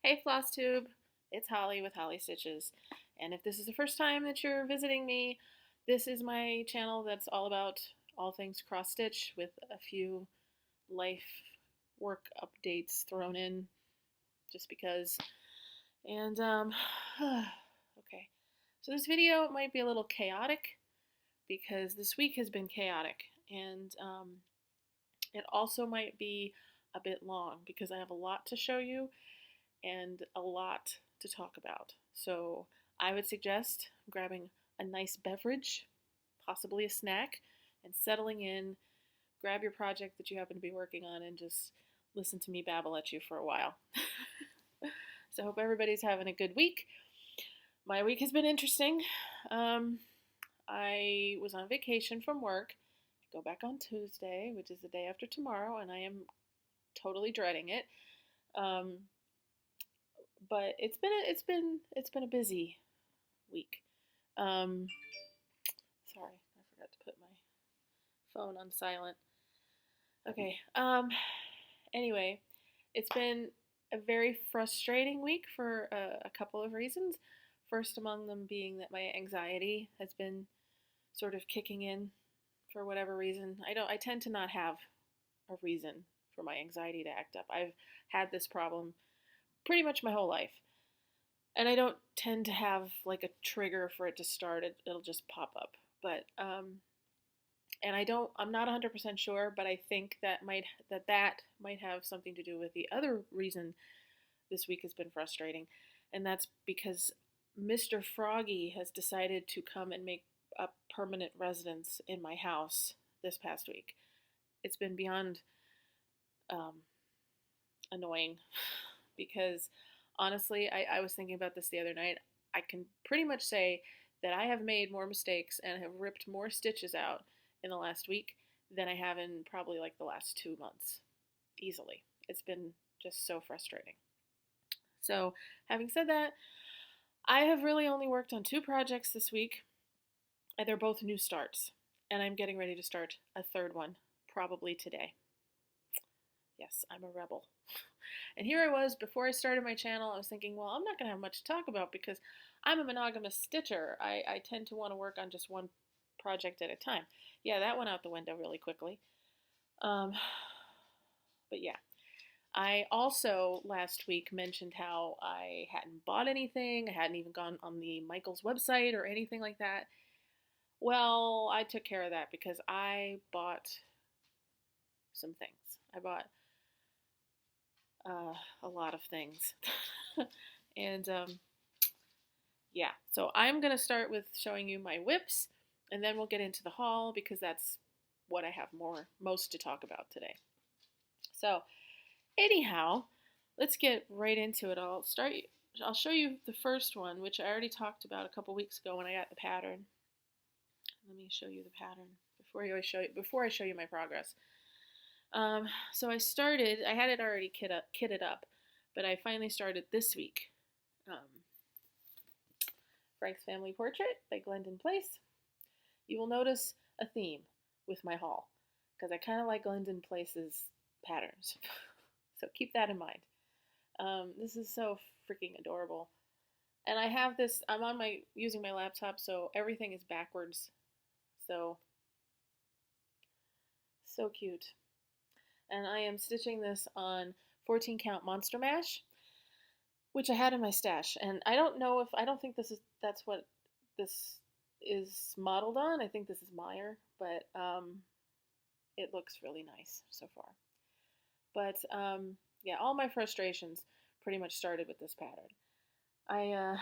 Hey Flosstube, it's Holly with Holly Stitches. And if this is the first time that you're visiting me, this is my channel that's all about all things cross stitch with a few life work updates thrown in just because. And okay. So this video might be a little chaotic because this week has been chaotic, and it also might be a bit long because I have a lot to show you and a lot to talk about. So I would suggest grabbing a nice beverage, possibly a snack, and settling in. Grab your project that you happen to be working on and just listen to me babble at you for a while. So I hope everybody's having a good week. My week has been interesting. I was on vacation from work. I go back on Tuesday, which is the day after tomorrow, and I am totally dreading it. Um, but it's been a busy week. Um, Sorry, I forgot to put my phone on silent. Okay. Anyway, it's been a very frustrating week for a couple of reasons. First among them being that my anxiety has been sort of kicking in for whatever reason. I tend to not have a reason for my anxiety to act up. I've had this problem pretty much my whole life. And I don't tend to have like a trigger for it to start. It'll just pop up. But and I'm not 100% sure, but I think that might have something to do with the other reason this week has been frustrating, and that's because Mr. Froggy has decided to come and make a permanent residence in my house this past week. It's been beyond um, annoying because honestly, I was thinking about this the other night. I can pretty much say that I have made more mistakes and have ripped more stitches out in the last week than I have in probably like the last 2 months. Easily. It's been just so frustrating. So, having said that, I have really only worked on 2 projects this week, and they're both new starts. And I'm getting ready to start a third one, probably today. Yes, I'm a rebel. And here I was, before I started my channel, I was thinking, well, I'm not going to have much to talk about because I'm a monogamous stitcher. I tend to want to work on just one project at a time. Yeah, that went out the window really quickly. Um, but yeah. I also last week mentioned how I hadn't bought anything. I hadn't even gone on the Michaels website or anything like that. Well, I took care of that because I bought some things. I bought a lot of things. And yeah, so I'm going to start with showing you my whips, and then we'll get into the haul because that's what I have most to talk about today. So, anyhow, let's get right into it. I'll show you the first one, which I already talked about a couple weeks ago when I got the pattern. Let me show you the pattern before I show you my progress. So I had it already kitted up, but I finally started this week. Frank's Family Portrait by Glendon Place. You will notice a theme with my haul because I kind of like Glendon Place's patterns. So keep that in mind. This is so freaking adorable. And I have this, using my laptop, so everything is backwards. So cute. And I am stitching this on 14 count Monster Mash, which I had in my stash. And I don't think that's what this is modeled on. I think this is Meyer, but it looks really nice so far. But yeah, all my frustrations pretty much started with this pattern. I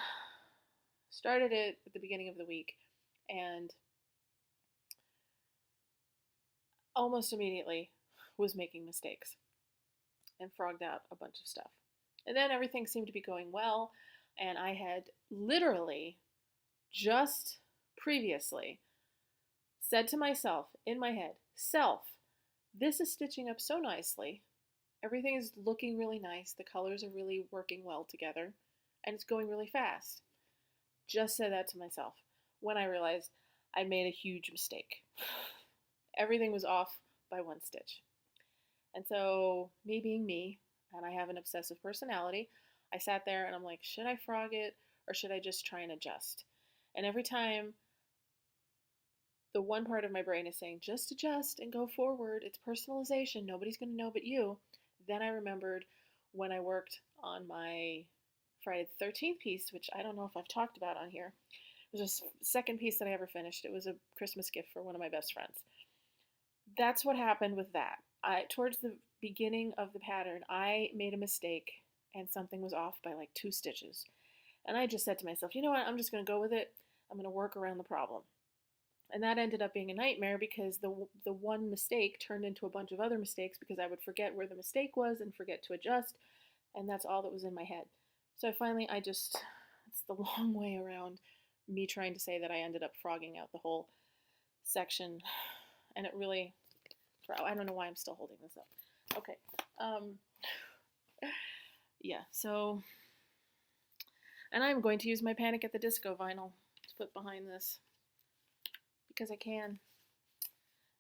started it at the beginning of the week and almost immediately was making mistakes and frogged out a bunch of stuff. And then everything seemed to be going well, and I had literally just previously said to myself in my head, self, this is stitching up so nicely. Everything is looking really nice. The colors are really working well together, and it's going really fast. Just said that to myself when I realized I made a huge mistake. Everything was off by one stitch. And so, me being me, and I have an obsessive personality, I sat there and I'm like, should I frog it or should I just try and adjust? And every time the one part of my brain is saying, just adjust and go forward. It's personalization. Nobody's going to know but you. Then I remembered when I worked on my Friday the 13th piece, which I don't know if I've talked about on here. It was a second piece that I ever finished. It was a Christmas gift for one of my best friends. That's what happened with that. Towards the beginning of the pattern, I made a mistake and something was off by like 2 stitches. And I just said to myself, you know what, I'm just going to go with it. I'm going to work around the problem. And that ended up being a nightmare because the one mistake turned into a bunch of other mistakes because I would forget where the mistake was and forget to adjust. And that's all that was in my head. So it's the long way around me trying to say that I ended up frogging out the whole section. And it really, I don't know why I'm still holding this up. Okay. Yeah, so, and I'm going to use my Panic at the Disco vinyl to put behind this because I can.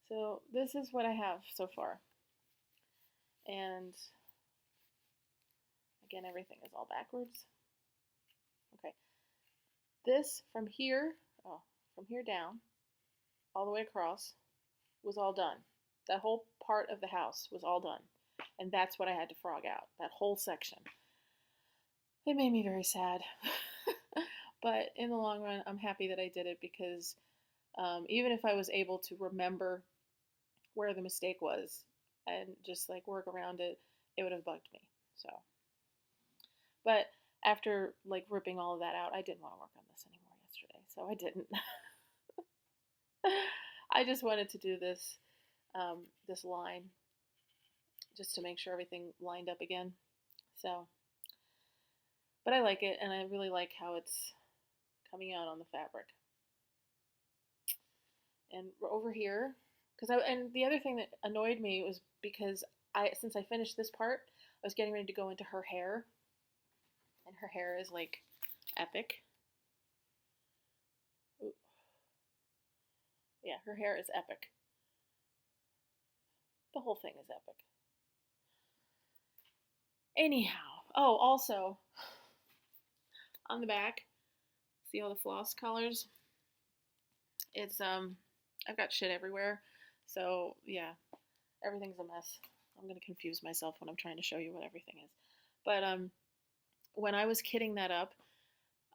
So this is what I have so far. And again, everything is all backwards. Okay. This from here down, all the way across, was all done. That whole part of the house was all done. And that's what I had to frog out, that whole section. It made me very sad. But in the long run, I'm happy that I did it because even if I was able to remember where the mistake was and just like work around it, it would have bugged me. So, but after like ripping all of that out, I didn't want to work on this anymore yesterday, so I didn't. I just wanted to do this this line just to make sure everything lined up again. So, but I like it, and I really like how it's coming out on the fabric. And over here, and the other thing that annoyed me was because since I finished this part, I was getting ready to go into her hair, and her hair is like epic. Ooh. Yeah, her hair is epic. The whole thing is epic. Anyhow, oh, also, on the back, see all the floss colors? It's, I've got shit everywhere, so, yeah, everything's a mess. I'm going to confuse myself when I'm trying to show you what everything is. But, when I was kitting that up,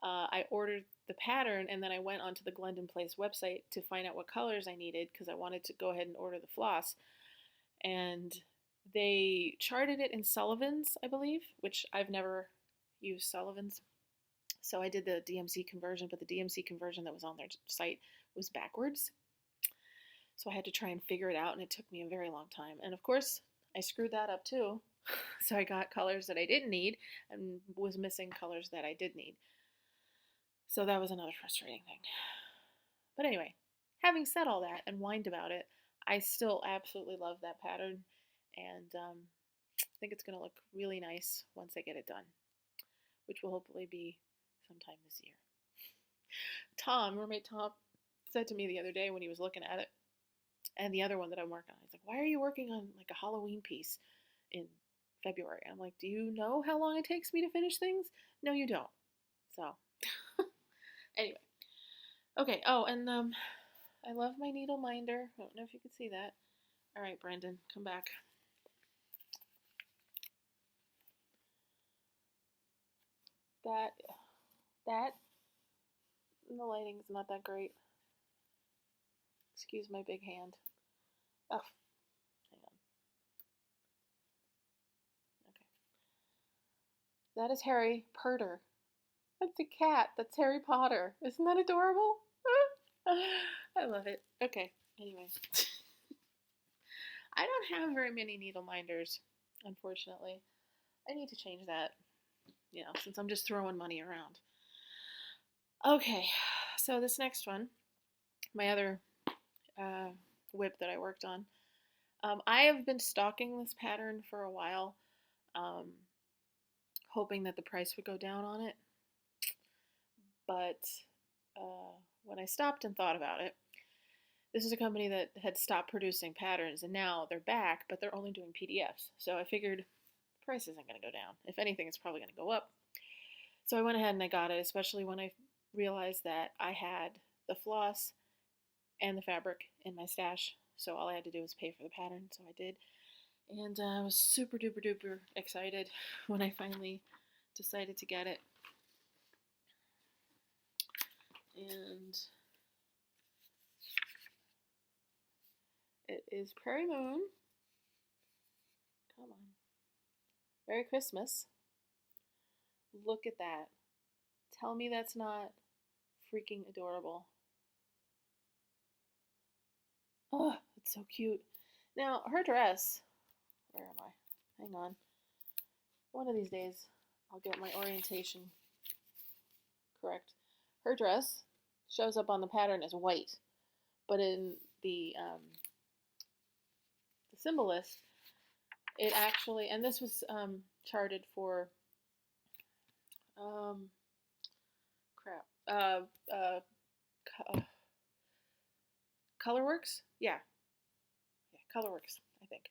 I ordered the pattern, and then I went onto the Glendon Place website to find out what colors I needed, because I wanted to go ahead and order the floss, and they charted it in Sullivan's, I believe, which I've never used Sullivan's. So I did the DMC conversion, but the DMC conversion that was on their site was backwards. So I had to try and figure it out, and it took me a very long time. And of course, I screwed that up too. So I got colors that I didn't need and was missing colors that I did need. So that was another frustrating thing. But anyway, having said all that and whined about it, I still absolutely love that pattern, and I think it's going to look really nice once I get it done, which will hopefully be sometime this year. Roommate Tom, said to me the other day when he was looking at it, and the other one that I'm working on, he's like, why are you working on like a Halloween piece in February? And I'm like, do you know how long it takes me to finish things? No, you don't. So, anyway. Okay, oh, and I love my needle minder. I don't know if you can see that. All right, Brandon, come back. That, the lighting is not that great. Excuse my big hand. Oh, hang on. Okay. That is Harry Potter. That's a cat. That's Harry Potter. Isn't that adorable? I love it. Okay, anyway. I don't have very many needle minders, unfortunately. I need to change that, since I'm just throwing money around. Okay, so this next one, my other whip that I worked on, I have been stalking this pattern for a while, hoping that the price would go down on it. But when I stopped and thought about it, this is a company that had stopped producing patterns, and now they're back, but they're only doing PDFs. So I figured the price isn't going to go down. If anything, it's probably going to go up. So I went ahead and I got it, especially when I realized that I had the floss and the fabric in my stash. So all I had to do was pay for the pattern, so I did. And I was super duper duper excited when I finally decided to get it. And it is Prairie Moon. Come on. Merry Christmas. Look at that. Tell me that's not freaking adorable. Oh, it's so cute. Now, her dress, where am I? Hang on. One of these days, I'll get my orientation correct. Her dress shows up on the pattern as white, but in the symbol list, it actually, and this was charted for, Colorworks? Yeah, Colorworks, I think.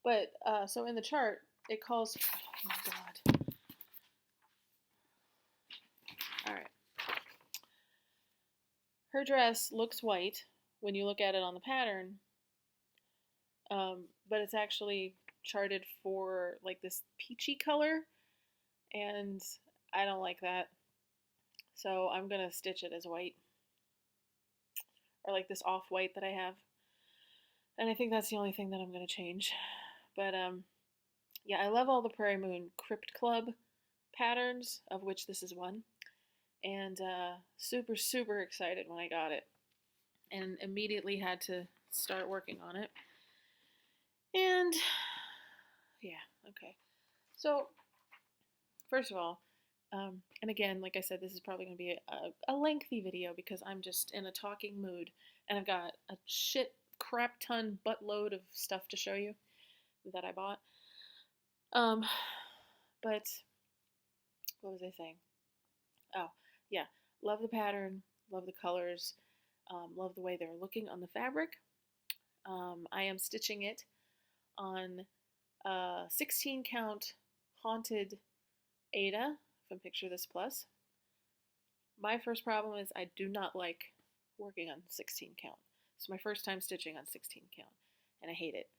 But, so in the chart, it calls, oh my god. Alright. Her dress looks white when you look at it on the pattern, but it's actually charted for like this peachy color, and I don't like that. So I'm gonna stitch it as white, or like this off-white that I have. And I think that's the only thing that I'm gonna change. But yeah, I love all the Prairie Moon Crypt Club patterns, of which this is one. And super, super excited when I got it. And immediately had to start working on it. And yeah, okay. So, first of all, and again, like I said, this is probably going to be a lengthy video because I'm just in a talking mood. And I've got a shit crap ton buttload of stuff to show you that I bought. But what was I saying? Oh, yeah. Love the pattern, love the colors, love the way they're looking on the fabric. I am stitching it on 16 count haunted Aida from Picture This Plus. My first problem is I do not like working on 16 count. It's my first time stitching on 16 count, and I hate it.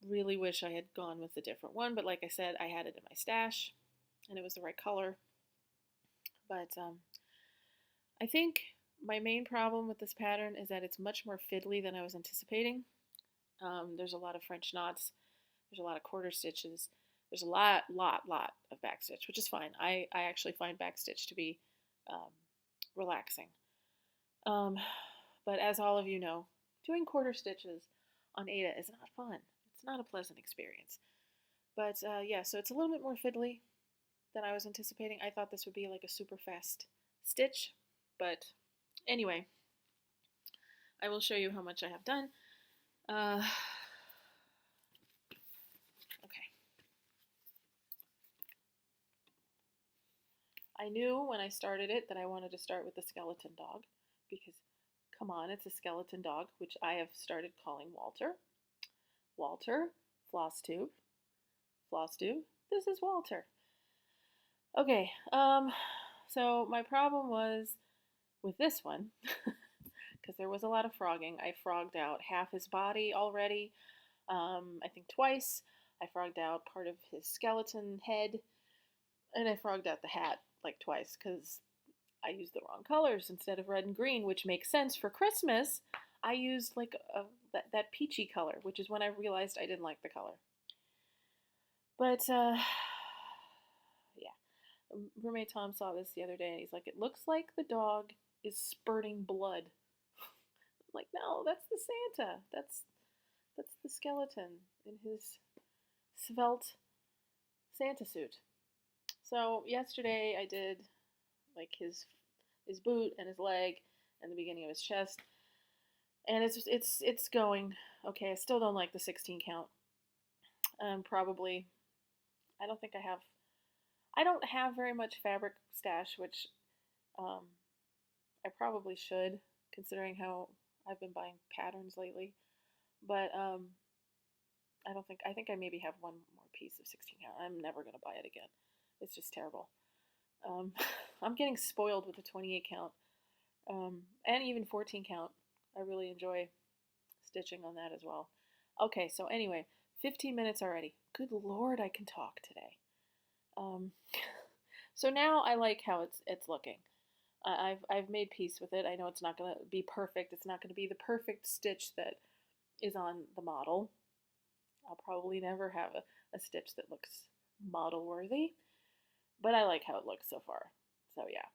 Really wish I had gone with a different one, but like I said, I had it in my stash, and it was the right color. But I think my main problem with this pattern is that it's much more fiddly than I was anticipating. There's a lot of French knots. There's a lot of quarter stitches. There's a lot of backstitch, which is fine. I actually find backstitch to be relaxing. But as all of you know, doing quarter stitches on Aida is not fun. It's not a pleasant experience. But yeah, so it's a little bit more fiddly than I was anticipating. I thought this would be like a super fast stitch, but anyway, I will show you how much I have done. Okay. I knew when I started it that I wanted to start with the skeleton dog because, come on, it's a skeleton dog, which I have started calling Walter. Walter, Flosstube, Flosstube, this is Walter. Okay, so my problem was with this one, because there was a lot of frogging. I frogged out half his body already, I think twice. I frogged out part of his skeleton head, and I frogged out the hat like twice because I used the wrong colors instead of red and green, which makes sense for Christmas. I used like that peachy color, which is when I realized I didn't like the color. But yeah, roommate Tom saw this the other day, and he's like, "It looks like the dog is spurting blood." I'm like, no, that's the Santa. That's the skeleton in his svelte Santa suit. So yesterday I did like his boot and his leg and the beginning of his chest, and it's going okay. I still don't like the 16 count. Probably I don't have very much fabric stash, which I probably should, considering how I've been buying patterns lately. But I think I maybe have one more piece of 16 count. I'm never gonna buy it again. It's just terrible. Um, I'm getting spoiled with the 28 count, and even 14 count. I really enjoy stitching on that as well. Okay, so anyway, 15 minutes already. Good Lord, I can talk today. Um, so now I like how it's looking. I've made peace with it. I know it's not going to be perfect. It's not going to be the perfect stitch that is on the model. I'll probably never have a stitch that looks model worthy, but I like how it looks so far. So yeah.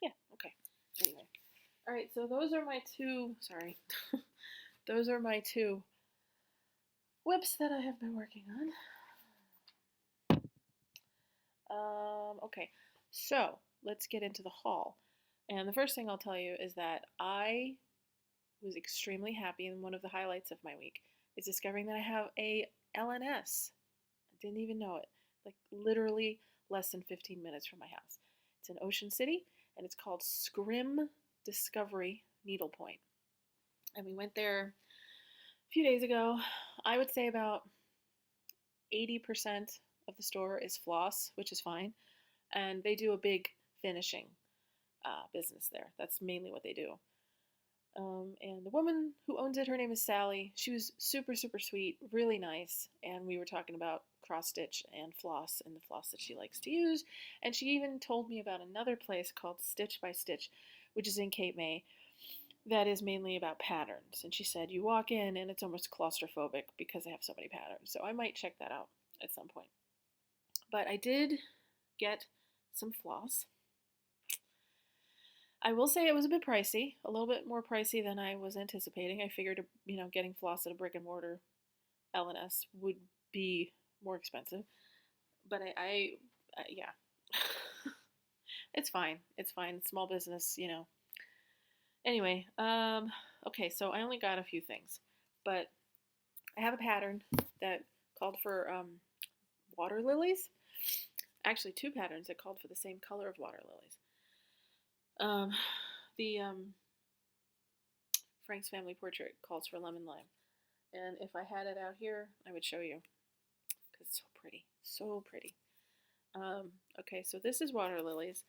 Yeah, okay. Anyway. All right, so those are my two, sorry. Those are my two whips that I have been working on. Okay, so let's get into the haul. And the first thing I'll tell you is that I was extremely happy, and one of the highlights of my week is discovering that I have a LNS. I didn't even know it. Like literally less than 15 minutes from my house. It's in Ocean City, and it's called Scrim Discovery Needlepoint. And we went there a few days ago. I would say about 80% of the store is floss, which is fine. And they do a big finishing business there. That's mainly what they do. And the woman who owns it, her name is Sally. She was super, super sweet, really nice. And we were talking about cross stitch and floss and the floss that she likes to use. And she even told me about another place called Stitch by Stitch, which is in Cape May, that is mainly about patterns. And she said you walk in and it's almost claustrophobic because they have so many patterns. So I might check that out at some point. But I did get some floss. I will say it was a bit pricey, a little bit more pricey than I was anticipating. I figured, getting floss at a brick and mortar LNS would be more expensive. But yeah, it's fine. It's fine. Small business, Anyway, okay, so I only got a few things, but I have a pattern that called for water lilies. Actually, two patterns that called for the same color of water lilies. The Frank's Family Portrait calls for lemon lime. And if I had it out here, I would show you because it's so pretty. So pretty. Okay, so this is water lilies,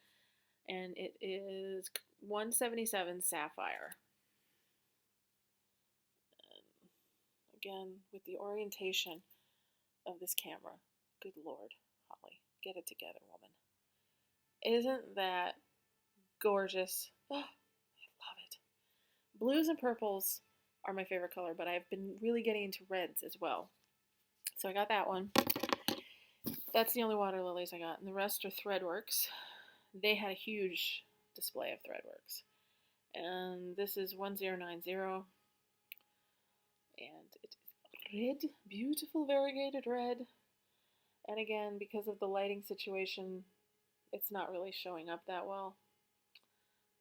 and it is 177 sapphire. And again, with the orientation of this camera, good Lord, Holly, get it together, woman. Isn't that gorgeous? Oh, I love it. Blues and purples are my favorite color, but I've been really getting into reds as well. So I got that one. That's the only water lilies I got, and the rest are Threadworks. They had a huge display of Threadworks. And this is 1090, and it is red, beautiful variegated red. And again, because of the lighting situation, it's not really showing up that well,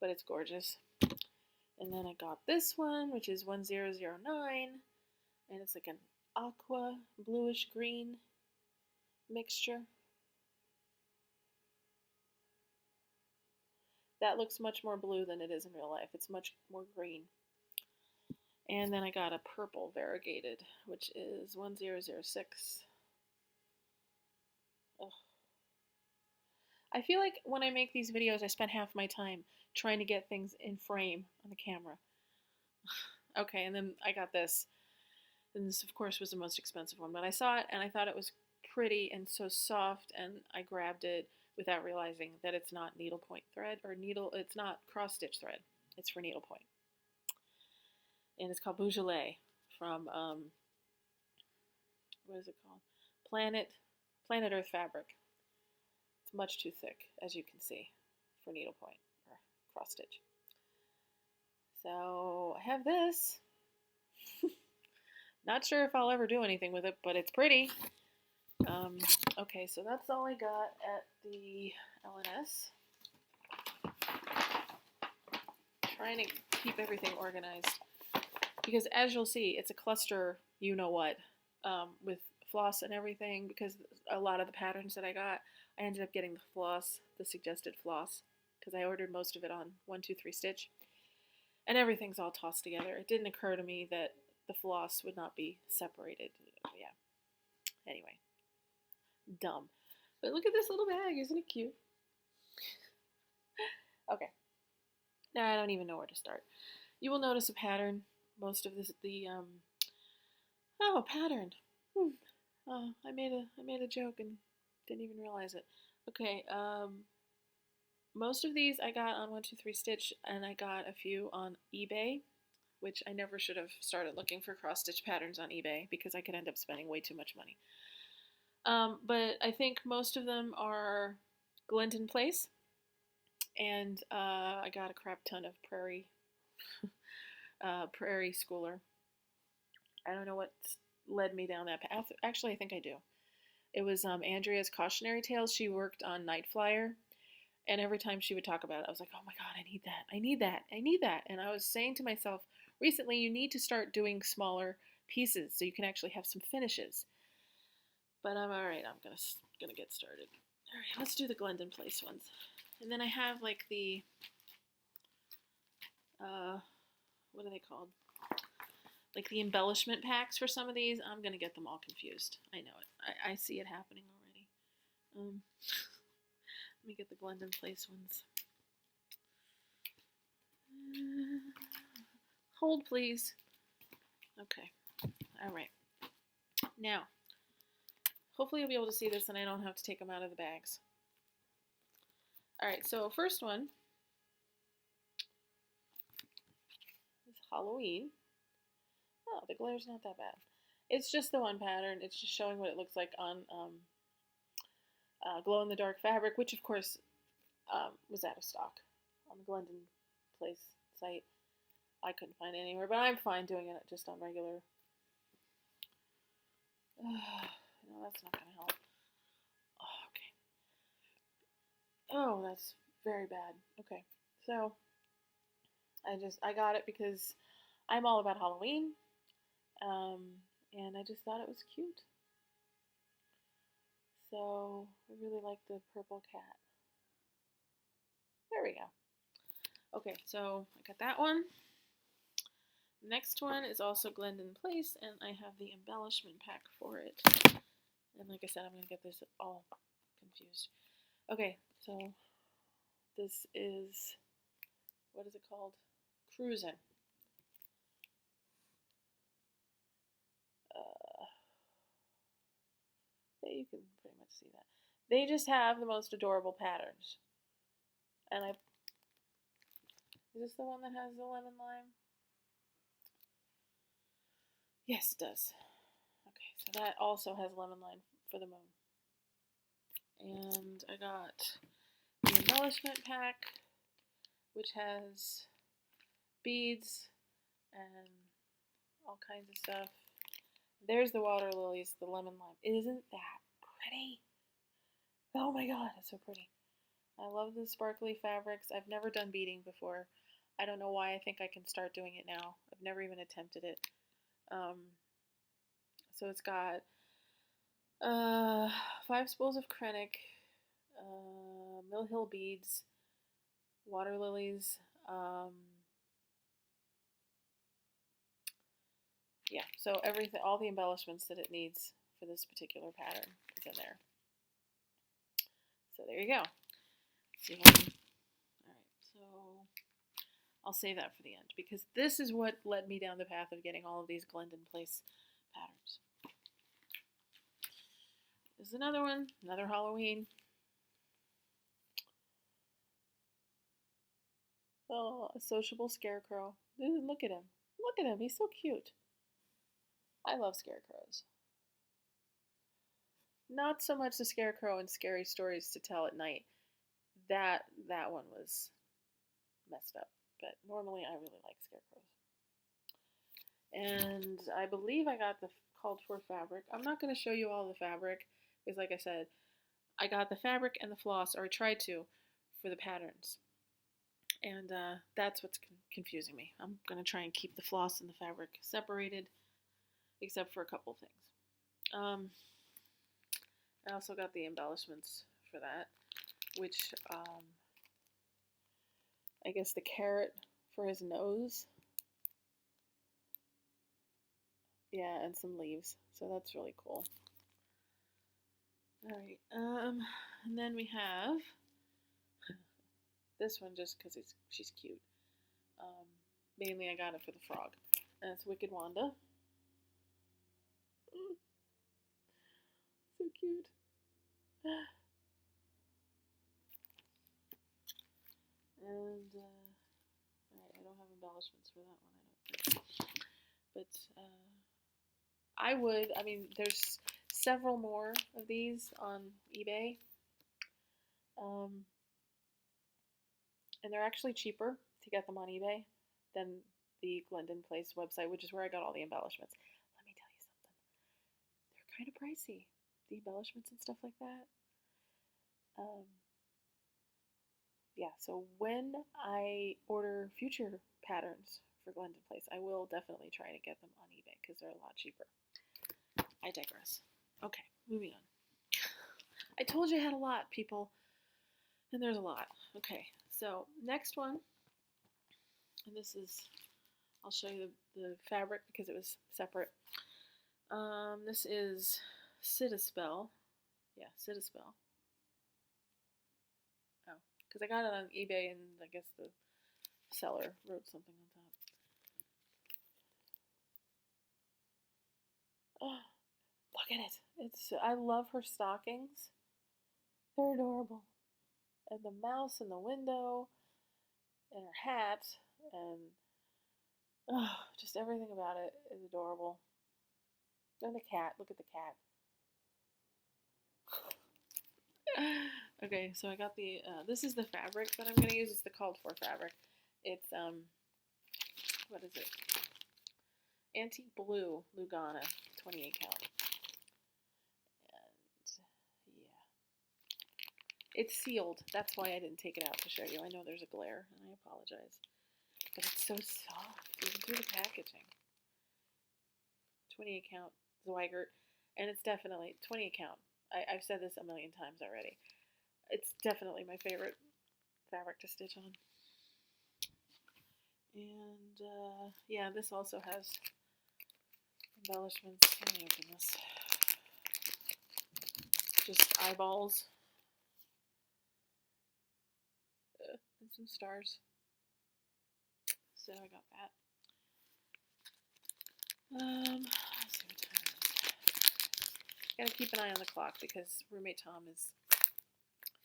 but it's gorgeous. And then I got this one, which is 1009, and it's like an aqua bluish green mixture. That looks much more blue than it is in real life. It's much more green. And then I got a purple variegated, which is 1006. Ugh. I feel like when I make these videos, I spend half my time trying to get things in frame on the camera. Okay, and then I got this. And this, of course, was the most expensive one. But I saw it, and I thought it was pretty and so soft, and I grabbed it without realizing that it's not needlepoint thread, or it's not cross-stitch thread. It's for needlepoint. And it's called Beaujolais from, what is it called? Planet Earth Fabric. It's much too thick, as you can see, for needlepoint or cross-stitch. So I have this. Not sure if I'll ever do anything with it, but it's pretty. Okay, so that's all I got at the LNS. Trying to keep everything organized. Because as you'll see, it's a cluster, you-know-what, with floss and everything, because a lot of the patterns that I got, I ended up getting the floss, the suggested floss, because I ordered most of it on 1-2-3 Stitch. And everything's all tossed together. It didn't occur to me that the floss would not be separated. Yeah. Anyway. Dumb. But look at this little bag. Isn't it cute? Okay. Now I don't even know where to start. You will notice a pattern. Most of this, oh, a pattern. Oh, I made a joke and didn't even realize it. Okay, most of these I got on 123 Stitch, and I got a few on eBay, which I never should have started looking for cross stitch patterns on eBay because I could end up spending way too much money. But I think most of them are Glendon Place, and I got a crap ton of Prairie Schooler. I don't know what led me down that path. Actually, I think I do. It was Andrea's Cautionary Tales. She worked on Night Flyer, and every time she would talk about it, I was like, oh my god, I need that, I need that, I need that. And I was saying to myself, recently, you need to start doing smaller pieces so you can actually have some finishes. But I'm alright, I'm gonna get started. Alright, let's do the Glendon Place ones. And then I have like the, what are they called? Like the embellishment packs for some of these. I'm gonna get them all confused. I know it. I see it happening already. Let me get the Glendon Place ones. Hold, please. Okay. Alright. Now, hopefully you'll be able to see this and I don't have to take them out of the bags. Alright, so first one is Halloween. Oh, the glare's not that bad. It's just the one pattern. It's just showing what it looks like on glow-in-the-dark fabric, which of course was out of stock on the Glendon Place site. I couldn't find it anywhere, but I'm fine doing it just on regular. No, that's not going to help. Oh, okay. Oh, that's very bad. Okay, so I got it because I'm all about Halloween, and I just thought it was cute. So I really like the purple cat. There we go. Okay, so I got that one. Next one is also Glendon Place, and I have the embellishment pack for it. And like I said, I'm going to get this all confused. Okay, so this is, what is it called? Cruisin'. You can pretty much see that. They just have the most adorable patterns. And is this the one that has the lemon lime? Yes, it does. Okay, so that also has lemon lime for the moon. And I got the embellishment pack, which has beads and all kinds of stuff. There's the water lilies, the lemon lime. Isn't that pretty? Oh my god, it's so pretty. I love the sparkly fabrics. I've never done beading before. I don't know why I think I can start doing it now. I've never even attempted it. So it's got 5 spools of Krennic, Mill Hill beads, water lilies, yeah, so everything, all the embellishments that it needs for this particular pattern is in there. So there you go. Let's see if I can, all right, so I'll save that for the end because this is what led me down the path of getting all of these Glendon Place patterns. This is another one, another Halloween. Oh, a sociable scarecrow. Look at him. Look at him. He's so cute. I love scarecrows. Not so much the scarecrow in Scary Stories to Tell at Night. That one was messed up. But normally I really like scarecrows. And I believe I got the called for fabric. I'm not going to show you all the fabric because like I said, I got the fabric and the floss, or I tried to, for the patterns. And that's what's confusing me. I'm going to try and keep the floss and the fabric separated, except for a couple things. I also got the embellishments for that, which I guess the carrot for his nose. Yeah, and some leaves. So that's really cool. All right. And then we have this one just because she's cute. Um, Mainly I got it for the frog, and it's Wicked Wanda. Mm, so cute. And all right, I don't have embellishments for that one, I don't think. But I mean, there's several more of these on eBay. Um, and they're actually cheaper to get them on eBay than the Glendon Place website, which is where I got all the embellishments. Let me tell you something. They're kind of pricey, the embellishments and stuff like that. Um, yeah, so when I order future patterns for Glendon Place, I will definitely try to get them on eBay because they're a lot cheaper. I digress. Okay, moving on. I told you I had a lot, people, and there's a lot. Okay, so next one, and this is, I'll show you the fabric because it was separate. This is Citaspell. Yeah, Citaspell. Oh, because I got it on eBay and I guess the seller wrote something on top. Oh, look at it. I love her stockings. They're adorable. And the mouse in the window and her hat and just everything about it is adorable. And the cat. Look at the cat. Okay, so I got the, this is the fabric that I'm going to use. It's the called for fabric. It's, what is it? Antique Blue Lugana, 28 count. And, yeah. It's sealed. That's why I didn't take it out to show you. I know there's a glare, and I apologize. But it's so soft. You can do the packaging. 28 count Zweigert. And it's definitely 28 count. I've said this a million times already. It's definitely my favorite fabric to stitch on. And yeah, this also has embellishments. Let me open this. Just eyeballs. And some stars. So I got that. Let's see what time it is. Gotta keep an eye on the clock because roommate Tom is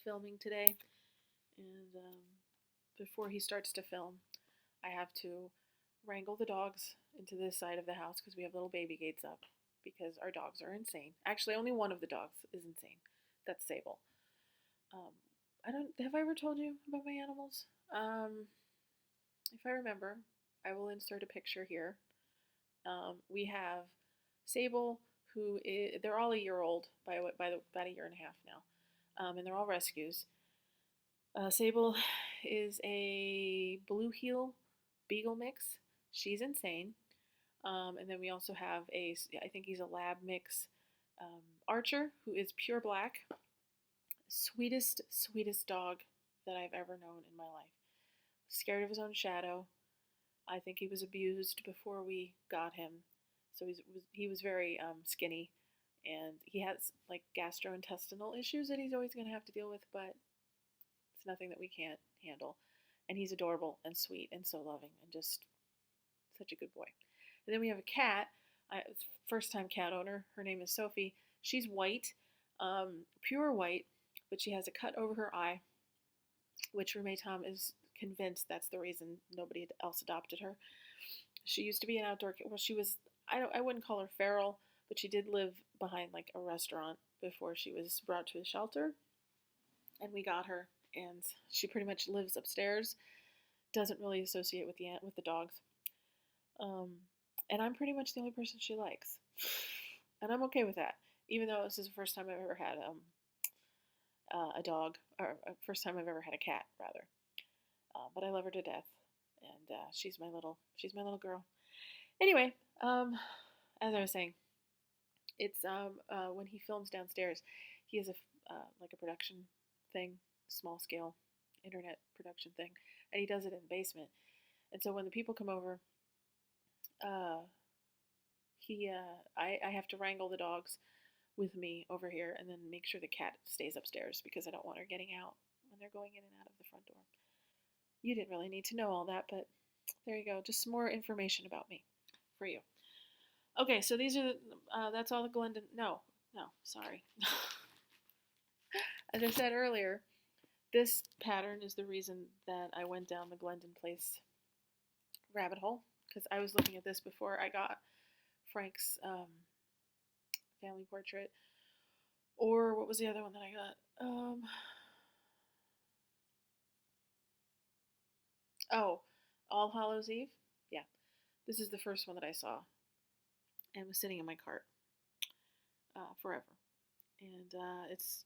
filming today, and before he starts to film, I have to wrangle the dogs into this side of the house because we have little baby gates up because our dogs are insane. Actually, only one of the dogs is insane. That's Sable. Have I ever told you about my animals? If I remember, I will insert a picture here. We have Sable, they're all a year old by about a year and a half now, and they're all rescues. Sable is a blue heel beagle mix. She's insane. And then we also have I think he's a lab mix, Archer, who is pure black. Sweetest, sweetest dog that I've ever known in my life. Scared of his own shadow. I think he was abused before we got him. So he was very skinny, and he has like gastrointestinal issues that he's always going to have to deal with, but it's nothing that we can't handle. And he's adorable and sweet and so loving and just such a good boy. And then we have a cat, first time cat owner. Her name is Sophie. She's white, pure white, but she has a cut over her eye, which roommate Tom is convinced that's the reason nobody else adopted her. She used to be an outdoor cat. Well, she was, I wouldn't call her feral, but she did live behind like a restaurant before she was brought to a shelter. And we got her, and she pretty much lives upstairs. Doesn't really associate with the dogs. And I'm pretty much the only person she likes. And I'm okay with that, even though this is the first time I've ever had a dog, or first time I've ever had a cat, rather. But I love her to death, and she's my little girl. Anyway, as I was saying, it's when he films downstairs, he has like a production thing, small scale internet production thing, and he does it in the basement. And so when the people come over, I have to wrangle the dogs with me over here, and then make sure the cat stays upstairs because I don't want her getting out when they're going in and out of the front door. You didn't really need to know all that, but there you go. Just some more information about me for you. Okay, so these are that's all the Glendon. No, sorry. As I said earlier, this pattern is the reason that I went down the Glendon Place rabbit hole, because I was looking at this before I got Frank's family portrait. Or what was the other one that I got? Oh, All Hallows Eve? Yeah. This is the first one that I saw and was sitting in my cart forever. And it's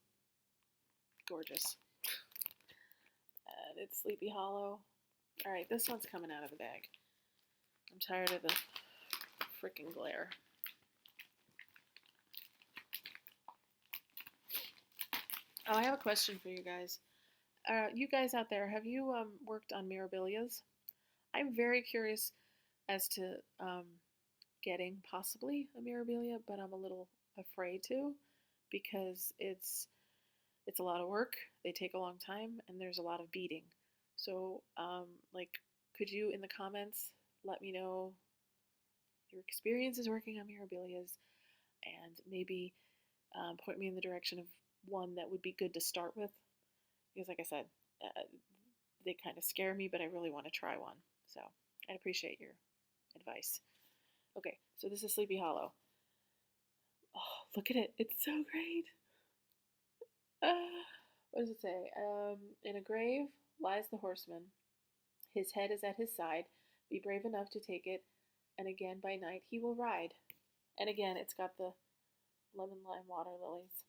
gorgeous. And it's Sleepy Hollow. Alright, this one's coming out of the bag. I'm tired of the freaking glare. Oh, I have a question for you guys. You guys out there, have you worked on mirabilias? I'm very curious as to getting possibly a mirabilia, but I'm a little afraid to because it's a lot of work. They take a long time, and there's a lot of beading. So, like, could you in the comments let me know your experiences working on mirabilias, and maybe point me in the direction of one that would be good to start with? Because, like I said, they kind of scare me, but I really want to try one. So I'd appreciate your advice. Okay, so this is Sleepy Hollow. Oh, look at it. It's so great. What does it say? In a grave lies the horseman. His head is at his side. Be brave enough to take it, and again by night he will ride. And again, it's got the lemon lime water lilies.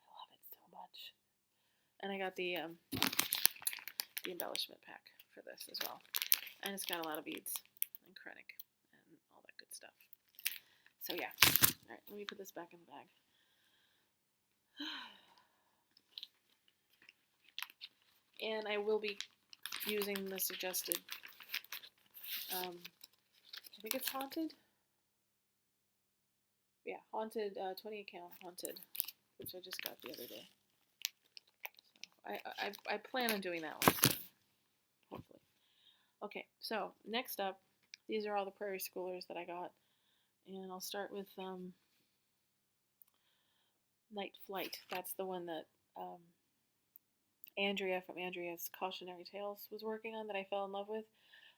I love it so much. And I got the embellishment pack for this as well. And it's got a lot of beads and krennic and all that good stuff. So yeah. Alright, let me put this back in the bag. And I will be using the suggested, I think it's Haunted? Yeah, Haunted, 28 count Haunted, which I just got the other day. So I plan on doing that one soon, hopefully. Okay, so next up, these are all the Prairie Schoolers that I got. And I'll start with Night Flight. That's the one that Andrea from Andrea's Cautionary Tales was working on that I fell in love with.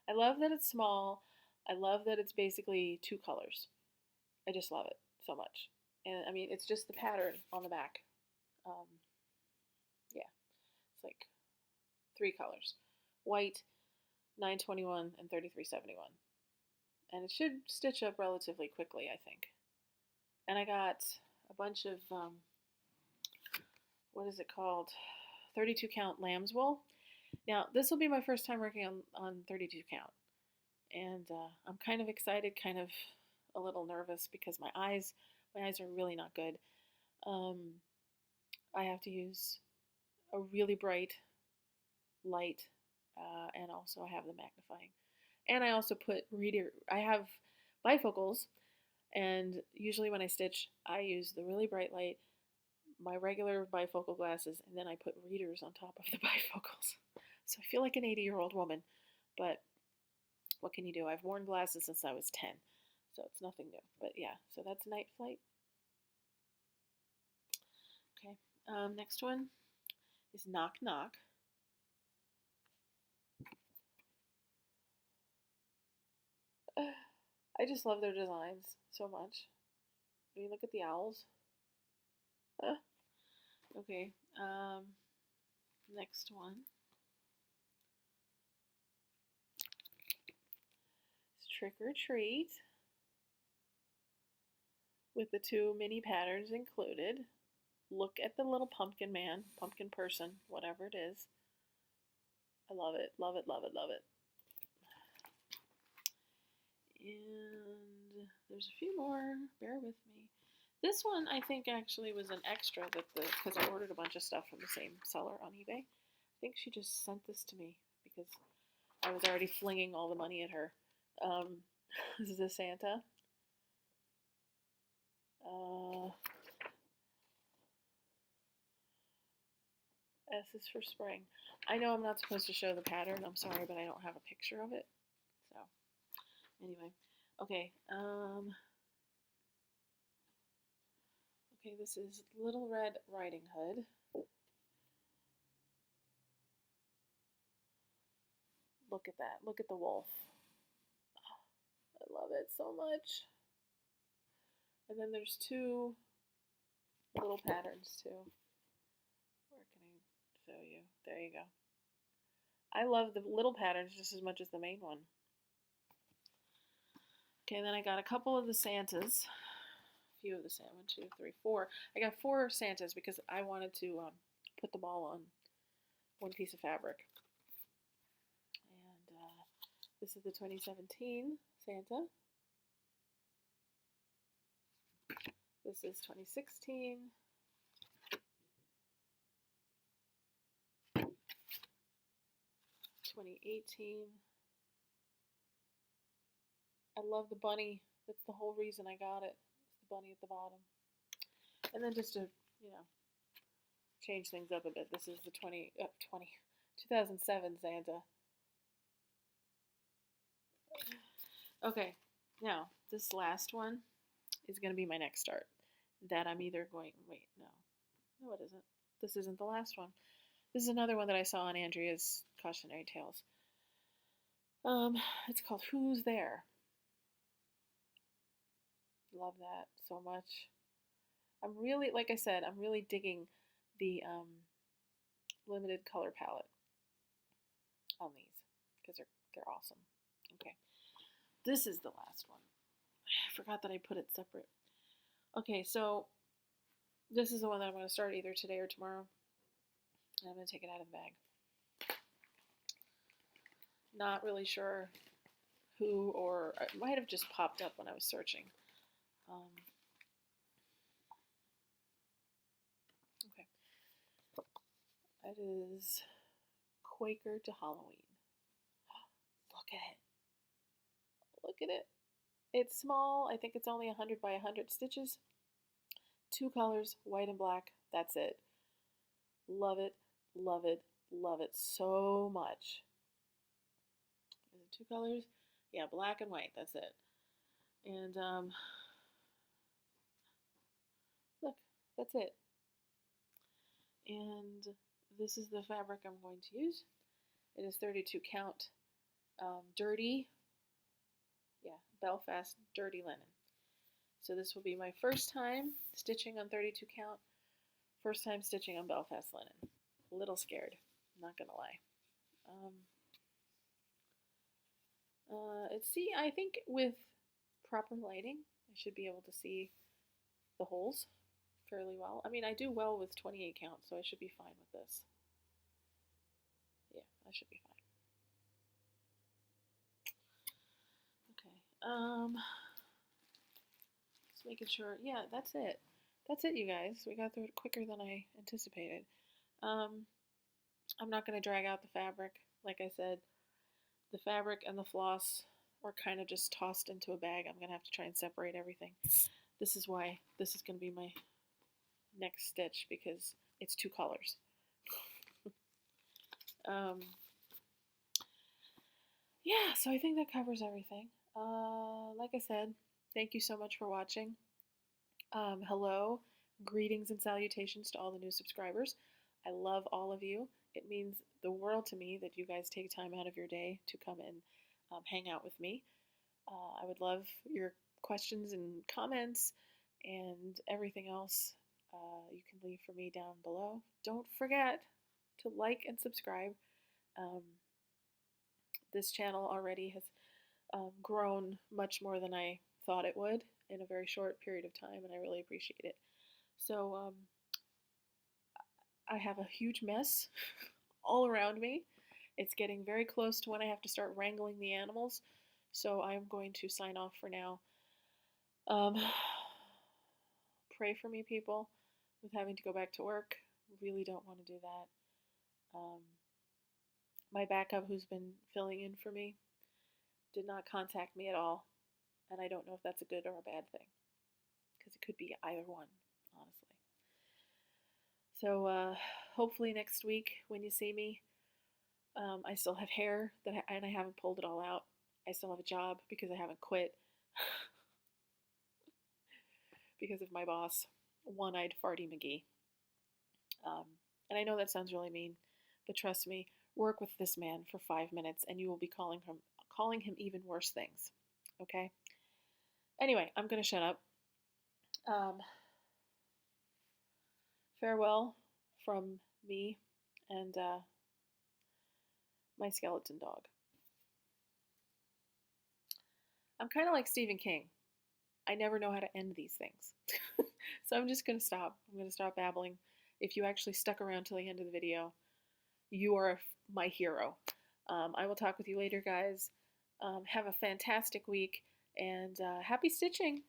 I love that it's small. I love that it's basically 2 colors. I just love it so much. And I mean, it's just the pattern on the back. Yeah, it's like 3 colors. White, 921, and 3371. And it should stitch up relatively quickly, I think. And I got a bunch of, what is it called? 32 count lamb's wool. Now, this will be my first time working on 32 count. And I'm kind of excited, kind of a little nervous because my eyes are really not good. I have to use a really bright light, and also I have the magnifying. And I also put I have bifocals, and usually when I stitch, I use the really bright light, my regular bifocal glasses, and then I put readers on top of the bifocals. So I feel like an 80-year-old woman, but what can you do? I've worn glasses since I was 10, so it's nothing new. But yeah, so that's Night Flight. Okay, next one is Knock Knock. I just love their designs so much. I mean, look at the owls. Okay, next one is Trick or Treat with the 2 mini patterns included. Look at the little pumpkin man, pumpkin person, whatever it is. I love it, love it, love it, love it. And there's a few more, bear with me. This one I think actually was an extra because I ordered a bunch of stuff from the same seller on eBay. I think she just sent this to me because I was already flinging all the money at her. This is a Santa. S is for spring. I know I'm not supposed to show the pattern. I'm sorry, but I don't have a picture of it. So, anyway. Okay. Okay, this is Little Red Riding Hood. Look at that. Look at the wolf. I love it so much. And then there's two little patterns too. Where can I show you? There you go. I love the little patterns just as much as the main one. Okay, then I got a couple of the Santas. A few of the Santa. 1, 2, 3, 4. I got 4 Santas because I wanted to put them all on one piece of fabric. And this is the 2017 Santa. This is 2016. 2018. I love the bunny. That's the whole reason I got it. It's the bunny at the bottom. And then just to, you know, change things up a bit, this is the 2007 Santa. Okay, now this last one is going to be my next start. That I'm either going, wait, no it isn't. This isn't the last one. This is another one that I saw on Andrea's Cautionary Tales. It's called Who's There? Love that so much. I'm really, like I said, I'm really digging the limited color palette on these because they're awesome. Okay, this is the last one. I forgot that I put it separate. Okay, so this is the one that I'm going to start either today or tomorrow. And I'm going to take it out of the bag. Not really sure who, or it might have just popped up when I was searching. Okay. It is Quaker to Halloween. Look at it. Look at it. It's small. I think it's only 100 by 100 stitches. 2 colors, white and black. That's it. Love it, love it, love it so much. Is it 2 colors? Yeah, black and white. That's it. And look, that's it. And this is the fabric I'm going to use. It is 32 count dirty, Belfast dirty linen. So this will be my first time stitching on 32 count, first time stitching on Belfast linen. A little scared, not gonna lie. I think with proper lighting, I should be able to see the holes fairly well. I mean, I do well with 28 count, so I should be fine with this. Yeah, I should be fine. Okay. Just making sure. Yeah, that's it. That's it, you guys. We got through it quicker than I anticipated. I'm not going to drag out the fabric. Like I said, the fabric and the floss are kind of just tossed into a bag. I'm going to have to try and separate everything. This is why this is going to be my next stitch, because it's 2 colors. Yeah, so I think that covers everything. Like I said, thank you so much for watching. Hello, greetings and salutations to all the new subscribers. I love all of you. It means the world to me that you guys take time out of your day to come and hang out with me. I would love your questions and comments and everything else you can leave for me down below. Don't forget to like and subscribe. This channel already has grown much more than I thought it would in a very short period of time, and I really appreciate it. So I have a huge mess all around me. It's getting very close to when I have to start wrangling the animals, so I'm going to sign off for now. Pray for me, people, with having to go back to work. Really don't want to do that. My backup, who's been filling in for me, did not contact me at all, and I don't know if that's a good or a bad thing, because it could be either one, honestly. So hopefully next week when you see me, I still have hair and I haven't pulled it all out. I still have a job because I haven't quit because of my boss, One-Eyed Farty McGee. Um, and I know that sounds really mean, but trust me, work with this man for 5 minutes and you will be calling him even worse things. Okay? Anyway, I'm going to shut up. Um, farewell from me and my skeleton dog. I'm kind of like Stephen King. I never know how to end these things. So I'm just going to stop. I'm going to stop babbling. If you actually stuck around till the end of the video, you are my hero. I will talk with you later, guys. Have a fantastic week, and happy stitching!